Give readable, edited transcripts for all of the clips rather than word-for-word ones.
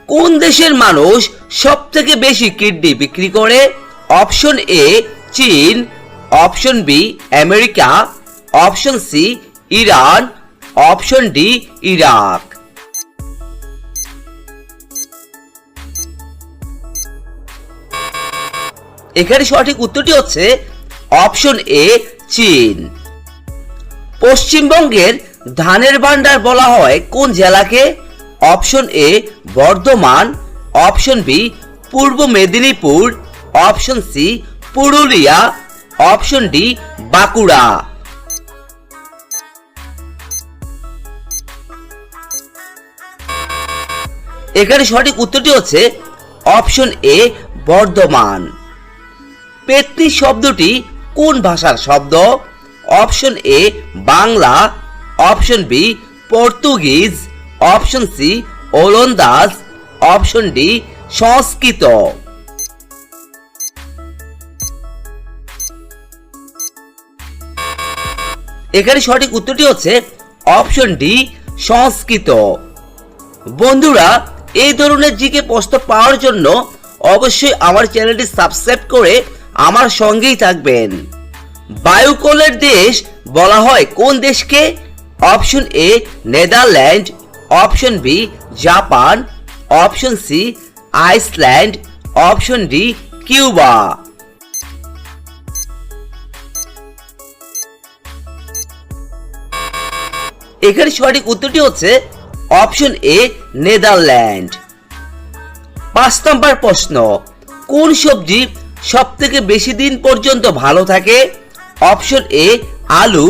কোন দেশের মানুষ সবথেকে বেশি কিডনি বিক্রি করে? অপশন এ চীন, option B America, option C Iran, option D Iraq. এখানে সঠিক উত্তরটি হচ্ছে অপশন এ চীন। পশ্চিমবঙ্গের ধানের ভান্ডার বলা হয় কোন জেলাকে? Option A Bardhaman, option B Purba Medinipur, option C Purulia, option D Bankura. এখানে সঠিক উত্তরটি হচ্ছে অপশন এ বর্ধমান। পেত্নি শব্দটি কোন ভাষার শব্দ? Option A Bangla, option B Portuguese, option C ওলন্দাজ, অপশন ডি সংস্কৃত। এখানে সঠিক উত্তরটি হচ্ছে অপশন ডি সংস্কৃত। বন্ধুরা, এই ধরনের জিকে প্রশ্ন পাওয়ার জন্য অবশ্যই আমার চ্যানেলটি সাবস্ক্রাইব করে আমার সঙ্গেই থাকবেন। বায়ুকলের দেশ বলা হয় কোন দেশকে? Option A Netherland, option B Japan, option C Iceland, option D Cuba. এখানে সঠিক উত্তরটি হচ্ছে অপশন এ নেদারল্যান্ড। 5 নম্বর প্রশ্ন, কোন সবজি সবথেকে বেশি দিন পর্যন্ত ভালো থাকে? অপশন এ আলু,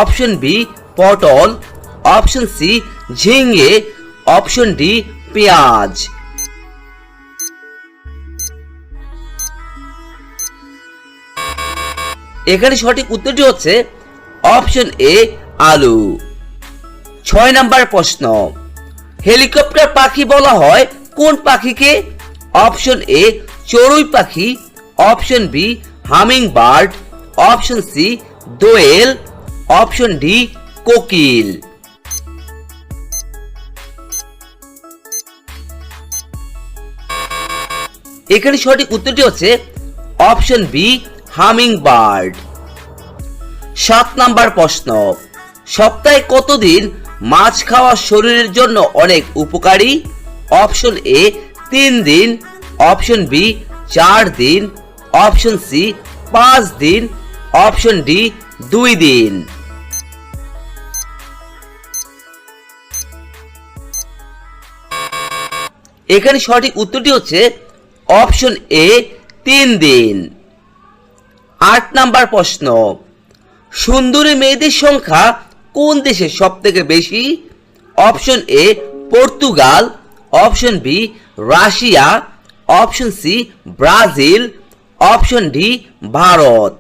অপশন বি পটল, অপশন সি ঝিঙে, অপশন ডি পেঁয়াজ। এখানে সঠিক উত্তরটি হচ্ছে অপশন এ আলু। 6 নম্বর প্রশ্ন, হেলিকপ্টার পাখি বলা হয় কোন পাখিকে? অপশন এ চড়ুই পাখি, option B humming bird, option C দোয়েল, অপশন ডি কোকিল। এখানে সঠিক উত্তরটি হচ্ছে অপশন বি হামিং বার্ড। 7 নম্বর প্রশ্ন, সপ্তাহে কতদিন মাছ খাওয়া শরীরের জন্য অনেক উপকারী? অপশন এ 3 দিন, অপশন বি 4 দিন, অপশন সি 5 দিন, অপশন ডি 2 দিন। এখানে সঠিক উত্তরটি হচ্ছে অপশন এ 3 দিন। 8 নম্বর প্রশ্ন, সুন্দরী মেয়েদের সংখ্যা কোন দেশে সবথেকে বেশি? Option A Portugal, option B Russia, option C Brazil, option D Bharat.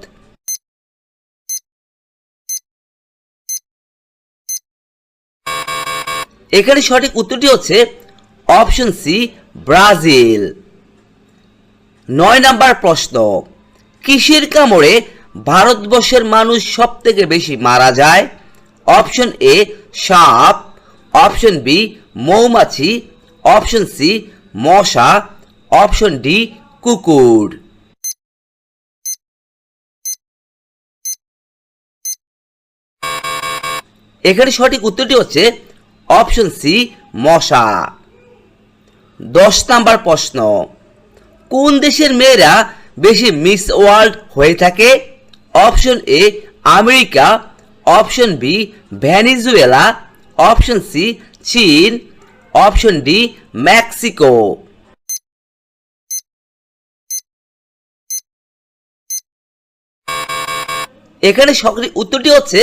এখানে সঠিক উত্তরটি হচ্ছে অপশন সি ব্রাজিল। 9 নম্বর প্রশ্ন, কিসের কামড়ে ভারতবর্ষের মানুষ সবথেকে বেশি মারা যায়? অপশন এ সাপ, অপশন বি মৌমাছি, অপশন সি মশা, অপশন ডি কুকুর। এখানে সঠিক উত্তরটি হচ্ছে অপশন সি মশা। 10 নম্বর প্রশ্ন, কোন দেশের মেয়েরা বেশি মিস ওয়ার্ল্ড হয়ে থাকে? Option A America, option B Venezuela, option C চীন, অপশন ডি মেক্সিকো। এখানে সঠিক উত্তরটি হচ্ছে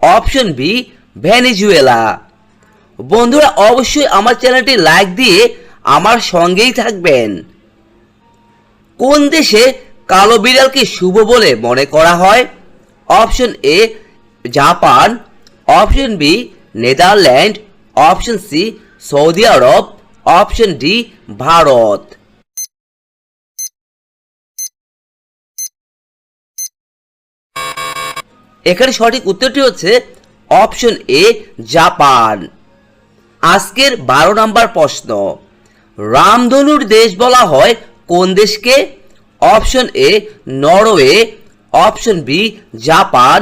অপশন বি ভেনেজুয়েলা। বন্ধুরা, অবশ্যই আমার চ্যানেলটি লাইক দিয়ে আমার সঙ্গেই থাকবেন। কোন দেশে কালো বিড়ালকে শুভ বলে মনে করা হয়? Option A Japan, option B Netherland, option C Saudi Arab, option D Bharat. এখানে সঠিক উত্তরটি হচ্ছে অপশন এ জাপান। আজকের 12 নম্বর প্রশ্ন, রামধনুর দেশ বলা হয় কোন দেশকে? Option A Norway, option B Japan,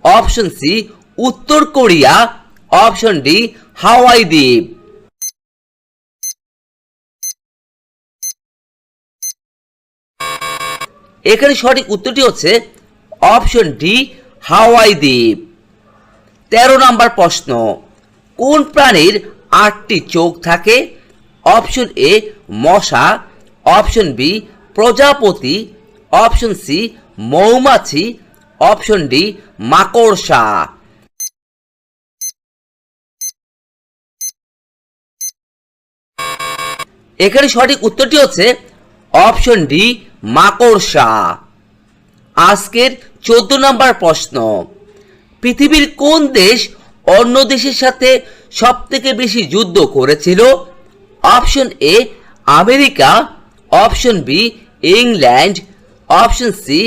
option C উত্তর কোরিয়া, অপশন ডি হাওয়াই দ্বীপ। এখানে সঠিক উত্তরটি হচ্ছে অপশন ডি হাওয়াই দ্বীপ। 13 নম্বর প্রশ্ন, কোন প্রাণীর 8টি চোখ থাকে? অপশন এ মশা, অপশন বি প্রজাপতি, অপশন সি মৌমাছি, অপশন ডি মাকড়সা। এখানে সঠিক উত্তরটি হচ্ছে অপশন ডি মাকড়সা। আজকের 14 নম্বর প্রশ্ন, পৃথিবীর কোন দেশ অন্য দেশের সাথে সবথেকে বেশি যুদ্ধ করেছিল? Option A America, option B England, option C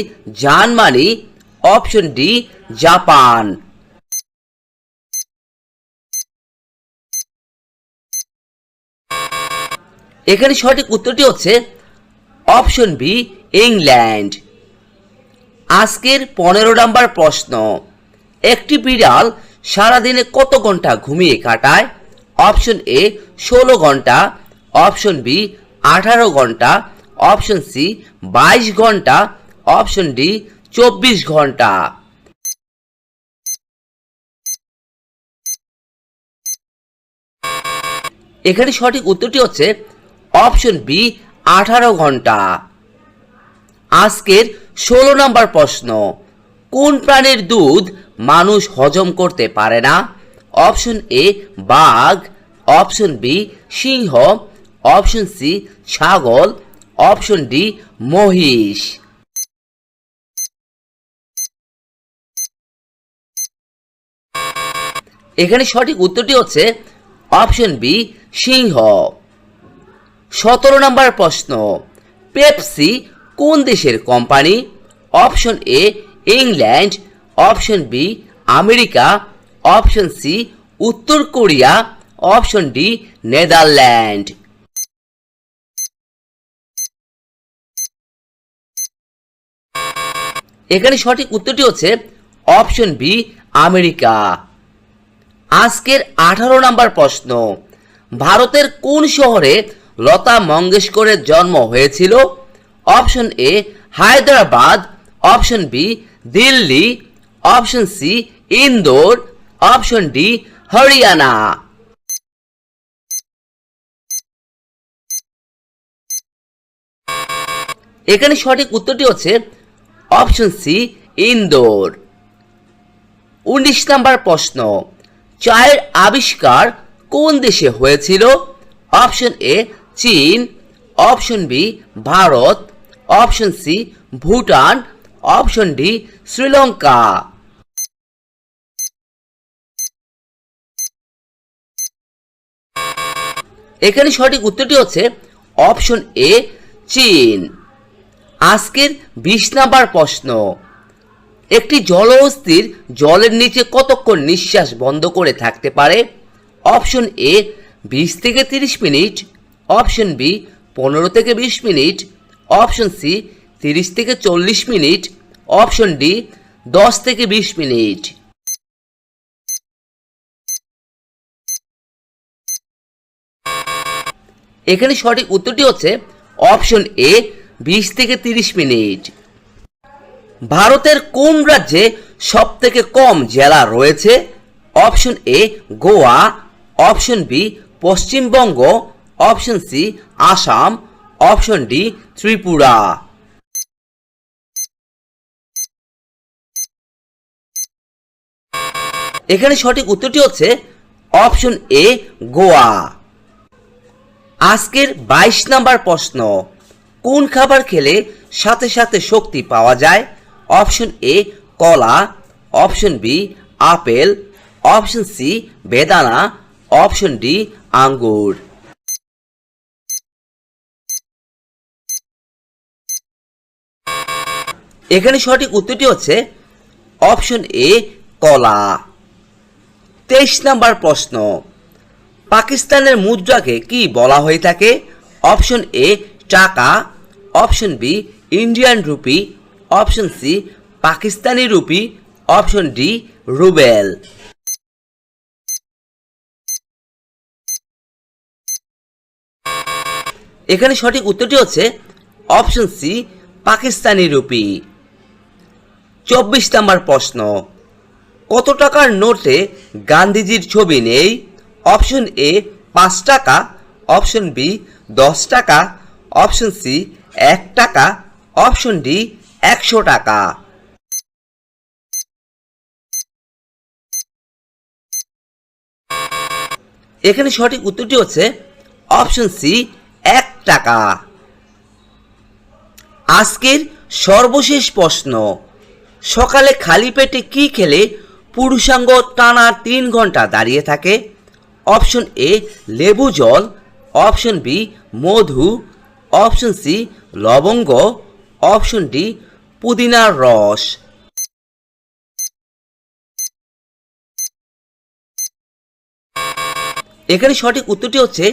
Germany, option D Japan. এখানে সঠিক উত্তরটি হচ্ছে অপশন বি ইংল্যান্ড। আজকের 15 নম্বর প্রশ্ন, একটি বিড়াল সারাদিনে কত ঘন্টা ঘুমিয়ে কাটায়? অপশন এ 16 ঘন্টা, অপশন বি 18 ঘন্টা, অপশন সি 22 ঘন্টা, অপশন ডি 24 ঘন্টা। এখানে সঠিক উত্তরটি হচ্ছে অপশন বি 18 ঘন্টা। আজকের 16 নম্বর প্রশ্ন, কোন প্রাণীর দুধ মানুষ হজম করতে পারে না? অপশন এ বাঘ, অপশন বি সিংহ, অপশন সি ছাগল, অপশন ডি মহিষ। এখানে সঠিক উত্তরটি হচ্ছে অপশন বি সিংহ। 17 নম্বর প্রশ্ন, পেপসি কোন দেশের company? Option A England, option B America, option C উত্তর কোরিয়া, অপশন ডি নেদারল্যান্ড। এখানে সঠিক উত্তরটি হচ্ছে অপশন বি আমেরিকা। আজকের 18 নম্বর প্রশ্ন, ভারতের কোন শহরে লতা মঙ্গেশকরের জন্ম হয়েছিল? Option A Hyderabad, option B Delhi, option C Indore, option D Haryana. এখানে সঠিক উত্তরটি হচ্ছে অপশন সি ইন্দোর। 19 নম্বর প্রশ্ন, চায়ের আবিষ্কার কোন দেশে হয়েছিল? অপশন এ চীন, option B Bharat, option C Bhutan, option D Sri Lanka. এখানে সঠিক উত্তরটি হচ্ছে অপশন এ চীন। আজকের 20 নম্বর প্রশ্ন, একটি জলহস্তির জলের নিচে কতক্ষণ নিঃশ্বাস বন্ধ করে থাকতে পারে? অপশন এ 20 থেকে 30 মিনিট, অপশন বি 15 থেকে 20 মিনিট, অপশন সি 30 থেকে 40 মিনিট, অপশন ডি 10 থেকে 20 মিনিট। এখানে সঠিক উত্তরটি হচ্ছে অপশন এ 20 থেকে 30 মিনিট। ভারতের কোন রাজ্যে সব থেকে কম জেলা রয়েছে? Option A Goa, option B Paschimbanga, option C Assam, option D Tripura. এখানে সঠিক উত্তরটি হচ্ছে অপশন এ গোয়া। আজকের 22 নম্বর প্রশ্ন, কোন খাবার খেলে সাথে সাথে শক্তি পাওয়া যায়? অপশন এ কলা, option B apple, option C বেদানা, অপশন ডি আঙ্গুর। এখানে সঠিক উত্তরটি হচ্ছে অপশন এ কলা। 23 নম্বর প্রশ্ন, পাকিস্তানের মুদ্রাকে কি বলা হয়ে থাকে? Option A taka, option B Indian rupee, option C Pakistani rupee, option D ruble. এখানে সঠিক উত্তরটি হচ্ছে option C Pakistani rupee. 24 number প্রশ্ন, কত টাকার নোটে গান্ধীজির ছবি নেই? অপশন এ 5 টাকা, অপশন বি 10 টাকা, অপশন সি 1 টাকা, অপশন ডি 100 টাকা। এখানে সঠিক উত্তরটি হচ্ছে অপশন সি 1 টাকা। আজকের সর্বশেষ প্রশ্ন, সকালে খালি পেটে কি খেলে পুরুষাঙ্গ টানা 3 ঘন্টা দাঁড়িয়ে থাকে? অপশন এ লেবু জল, অপশন বি মধু, অপশন সি লবঙ্গ, অপশন ডি পুদিনার রস। এখানে সঠিক উত্তরটি হচ্ছে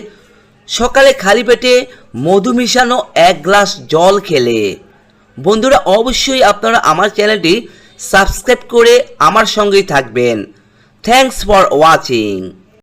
সকালে খালি পেটে মধু মিশানো 1 গ্লাস জল খেলে। বন্ধুরা অবশ্যই আপনারা আমার চ্যানেলটি সাবস্ক্রাইব করে আমার সঙ্গেই থাকবেন। Thanks for watching.